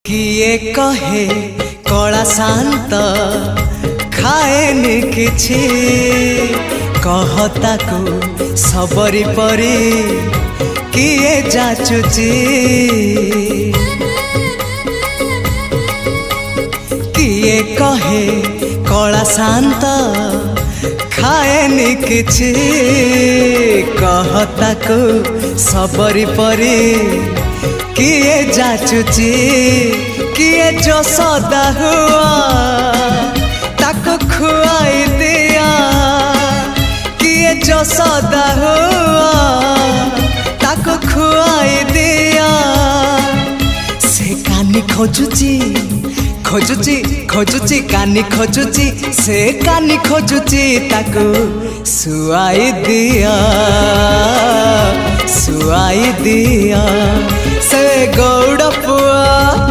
किए कहे कला शांत खाएनि किछि कहता को सबरी परी किए जाचुची किए कहे कला शांत खाएनि किछि कहता को सबरी परी किए जाचुची किए जो सदा हुआ ताको खुआई दिया किए जो सदा हुआ ताको खुआई दिया से कानी खोजुची खोजुची खोजुची कानी खोजुची से कानी खोजुची ताको सुआई दिया सुआई दिया से गौड़ पुआ।